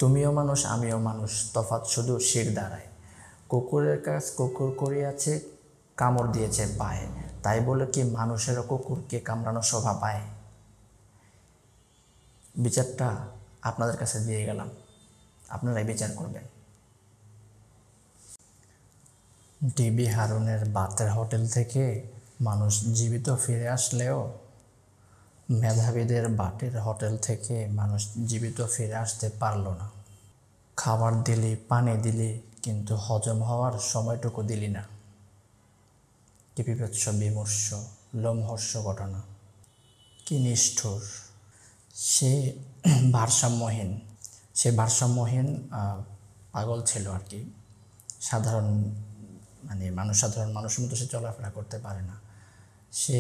তুমিও মানুষ আমিও মানুষ, তফাৎ শুধু শির দাঁড়ায়। কুকুরের কাজ কুকুর করিয়াছে, কামড় দিয়েছে পায়ে, তাই বলে কি মানুষেরও কুকুরকে কামড়ানো শোভা পায়? বিচারটা আপনাদের কাছে দিয়ে গেলাম, আপনারাই বিচার করবেন। ডিবি হারুনের বাতের হোটেল থেকে মানুষ জীবিত ফিরে আসলেও মেধাবীদের বাটের হোটেল থেকে মানুষ জীবিত ফিরে আসতে পারল না। খাবার দিলি, পানি দিলি, কিন্তু হজম হওয়ার সময়টুকু দিলি না। কি বিভৎস, বিমর্ষ, লোমহর্ষ ঘটনা, কি নিষ্ঠুর। সে ভারসাম্যহীন ভারসাম্যহীন পাগল ছিল আর কি। সাধারণ সাধারণ মানুষের মতো সে চলাফেরা করতে পারে না। সে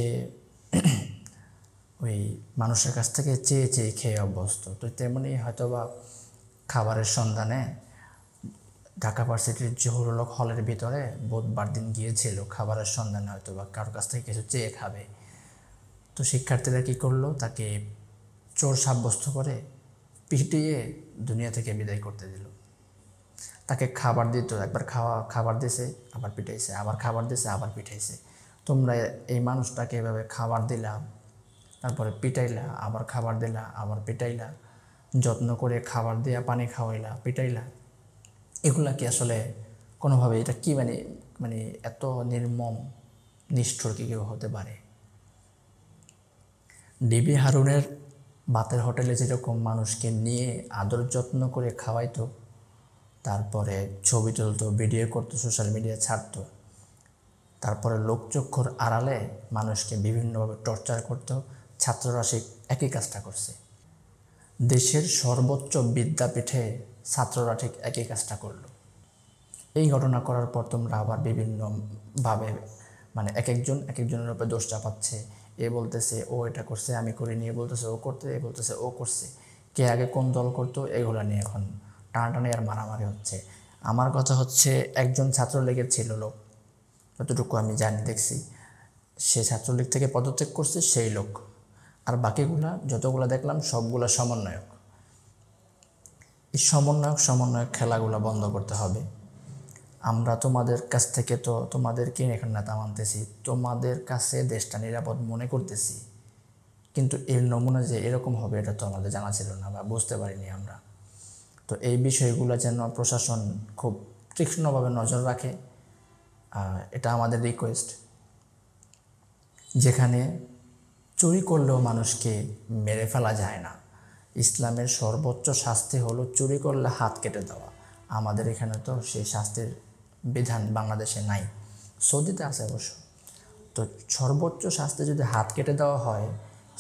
ওই মানুষের কাছ থেকে চেয়ে চেয়ে খেয়ে অভ্যস্ত। তো তেমনি হয়তোবা খাবারের সন্ধানে ঢাকা ভার্সিটির জহুরুল হক হলের ভিতরে বুধবার দিন গিয়েছিল খাবারের সন্ধানে, হয়তোবা কারোর কাছ থেকে কিছু চেয়ে খাবে। তো শিক্ষার্থীরা কী করলো, তাকে চোর সাব্যস্ত করে পিটিয়ে দুনিয়া থেকে বিদায় করতে দিল। তাকে খাবার দিত, একবার খাবার দিয়েছে আবার পিটাইছে, আবার খাবার দিয়েছে আবার পিটাইছে। তোমরা এই মানুষটাকে এভাবে খাবার দিলা, তারপরে পিটাইলা, আবার খাবার দিলা, আবার পিটাইলা, যত্ন করে খাবার দিয়া পানি খাওয়াইলা, পিটাইলা, এগুলা কি আসলে কোনোভাবে এটা কি এত নির্মম নিষ্ঠুর কি কেউ হতে পারে? ডিবি হারুনের বাতের হোটেলে যেরকম মানুষকে নিয়ে আদর যত্ন করে খাওয়াইতো, তারপরে ছবি তুলতো, ভিডিও করতো, সোশ্যাল মিডিয়া ছাড়তো, তারপরে লোকচক্ষুর আড়ালে মানুষকে বিভিন্নভাবে টর্চার করতো, ছাত্ররা সেই একই কাজটা করছে। দেশের সর্বোচ্চ বিদ্যাপীঠে ছাত্ররা ঠিক একই কাজটা করলো। এই ঘটনা করার পর তোমরা আবার বিভিন্নভাবে এক একজনের উপরে দোষ চাপাচ্ছে। এ বলতেছে ও এটা করছে, আমি করিনি, এ বলতেছে ও করতে, এ বলতেছে ও করছে। কে আগে কোন দল করতো এগুলো নিয়ে এখন টানাটানি আর মারামারি হচ্ছে। আমার কথা হচ্ছে, একজন ছাত্রলীগের ছিল লোক, যতটুকু আমি জানি দেখছি, সে ছাত্রলীগ থেকে পদত্যাগ করছে সেই লোক, আর বাকিগুলা যতগুলো দেখলাম সবগুলা সমন্বয়ক। এই সমন্বয়ক খেলাগুলো বন্ধ করতে হবে। আমরা তোমাদের কাছ থেকে তো তোমাদেরকে এখন নেতা মানতেছি, তোমাদের কাছে দেশটা নিরাপদ মনে করতেছি, কিন্তু এর নমুনা যে এরকম হবে এটা তো আমাদের জানা ছিল না বা বুঝতে পারিনি আমরা। তো এই বিষয়গুলো যেন প্রশাসন খুব তীক্ষ্ণভাবে নজর রাখে, এটা আমাদের রিকোয়েস্ট। যেখানে চুরি করলেও মানুষকে মেরে ফেলা যায় না, ইসলামের সর্বোচ্চ শাস্তি হলো চুরি করলে হাত কেটে দেওয়া। আমাদের এখানে তো সেই শাস্তির বিধান বাংলাদেশে নাই, সৌদিতে আছে অবশ্য। তো সর্বোচ্চ শাস্তি যদি হাত কেটে দেওয়া হয়,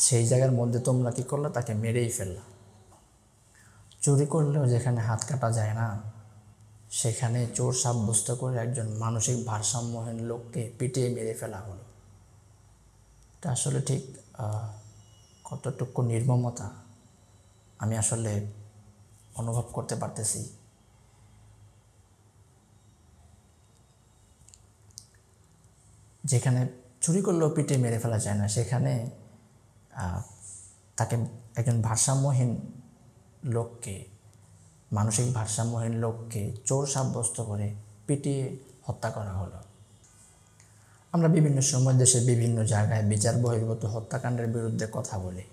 সেই জায়গার মধ্যে তোমরা কী করলে, তাকে মেরেই ফেললা। চুরি করলেও যেখানে হাত কাটা যায় না, সেখানে চোর সাব্যস্ত করে একজন মানসিক ভারসাম্যহীন লোককে পিটিয়ে মেরে ফেলা হলো। এটা আসলে ঠিক কতটুকু নির্মমতা আমি আসলে অনুভব করতে পারতেছি। যেখানে চুরি করলেও পিটিয়ে মেরে ফেলা যায় না, সেখানে তাকে একজন ভারসাম্যহীন লোককে, মানসিক ভারসাম্যহীন লোককে চোর সাব্যস্ত করে পিটিয়ে হত্যা করা হলো। আমরা বিভিন্ন সময় দেশের বিভিন্ন জায়গায় বিচার বহির্ভূত হত্যাকাণ্ডের বিরুদ্ধে কথা বলি।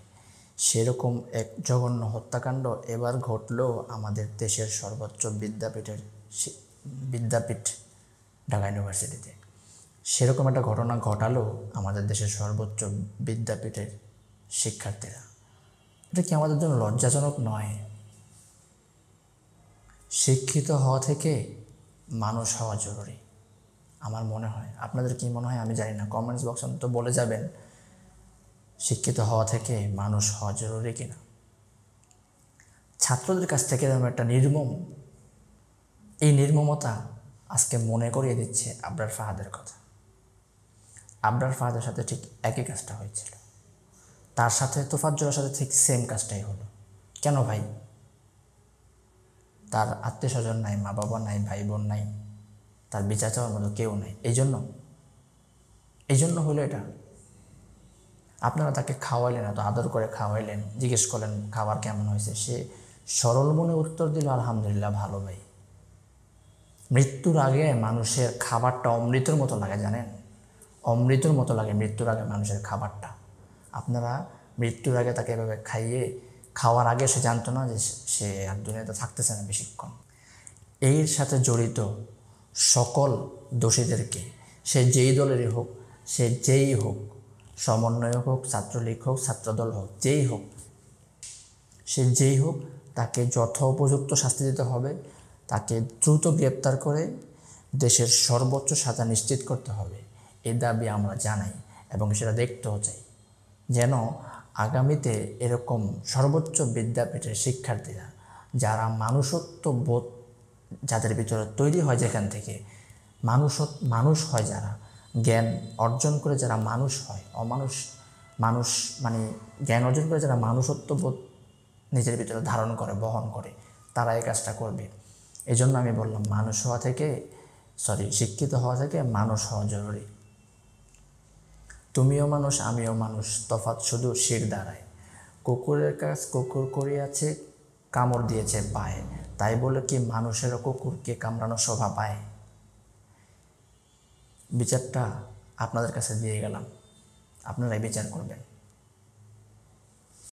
সেরকম এক জঘন্য হত্যাকাণ্ড এবার ঘটলো আমাদের দেশের সর্বোচ্চ বিদ্যাপীঠ ঢাকা ইউনিভার্সিটিতে। সেরকম একটা ঘটনা ঘটালো আমাদের দেশের সর্বোচ্চ বিদ্যাপীঠের শিক্ষার্থীরা। এটা কি আমাদের জন্য লজ্জাজনক নয়? শিক্ষিত হওয়া থেকে মানুষ হওয়া জরুরি আমার মনে হয়। আপনাদের কি মনে হয় আমি জানি না, কমেন্টস বক্সে তো বলে যাবেন শিক্ষিত হওয়া থেকে মানুষ হওয়া জরুরি কিনা। ছাত্রদের কাছ থেকে যেন একটা এই নির্মমতা আজকে মনে করিয়ে দিচ্ছে আবরার ফাহাদের কথা। আবরার ফাহাদের সাথে ঠিক একই কাজটা হয়েছিল, তার সাথে তোফাজ্জলের সাথে ঠিক সেম কাজটাই হলো। কেন ভাই? তার আত্মীয় স্বজন নাই, মা বাবা নাই, ভাই বোন নাই, তার বিচার চাওয়ার মতো কেউ নাই, এই জন্য হলো এটা। আপনারা তাকে খাওয়াইলেন, এত আদর করে খাওয়াইলেন, জিজ্ঞেস করলেন খাবার কেমন হয়েছে, সে সরল মনে উত্তর দিল, আলহামদুলিল্লাহ ভালো ভাই। মৃত্যুর আগে মানুষের খাবারটা অমৃতের মতো লাগে, জানেন? অমৃতের মতো লাগে মৃত্যুর আগে মানুষের খাবারটা। আপনারা মৃত্যুর আগে তাকে এভাবে খাওয়ার আগে সে জানতো না যে সে আর দুনিয়াতে থাকতেছে না বেশিক্ষণ। এর সাথে জড়িত সকল দোষীদেরকে, সে যেই দলেরই হোক, সে যেই হোক, সমন্বয়ক হোক, ছাত্রলীগ হোক, ছাত্রদল হোক, যেই হোক, সে যেই হোক, তাকে যথোপযুক্ত শাস্তি দিতে হবে। তাকে দ্রুত গ্রেপ্তার করে দেশের সর্বোচ্চ সাজা নিশ্চিত করতে হবে। এই দাবি আমরা জানাই এবং সেটা দেখতেও চাই, যেন আগামীতে এরকম সর্বোচ্চ বিদ্যাপীঠের শিক্ষার্থীরা, যারা মানুষত্ব বোধ যাদের ভিতরে তৈরি হয়, যেখান থেকে মানুষ হয়, যারা জ্ঞান অর্জন করে যারা মানুষ হয়, মানুষ মানে জ্ঞান অর্জন করে যারা মানুষত্ব বোধ নিজের ভিতরে ধারণ করে, বহন করে, তারা এই কাজটা করবে। এই জন্য আমি বললাম শিক্ষিত হওয়া থেকে মানুষ হওয়া জরুরি। তুমিও মানুষ, আমিও মানুষ, তফাৎ শুধু শির দ্বারায়। কুকুরের কাজ কুকুর করিয়াছে, কামড় দিয়েছে পায়ে, তাই বলে কি মানুষেরও কুকুরকে কামড়ানো শোভা পায়? বিচারটা আপনাদের কাছে দিয়ে গেলাম, আপনারাই বিচার করবেন।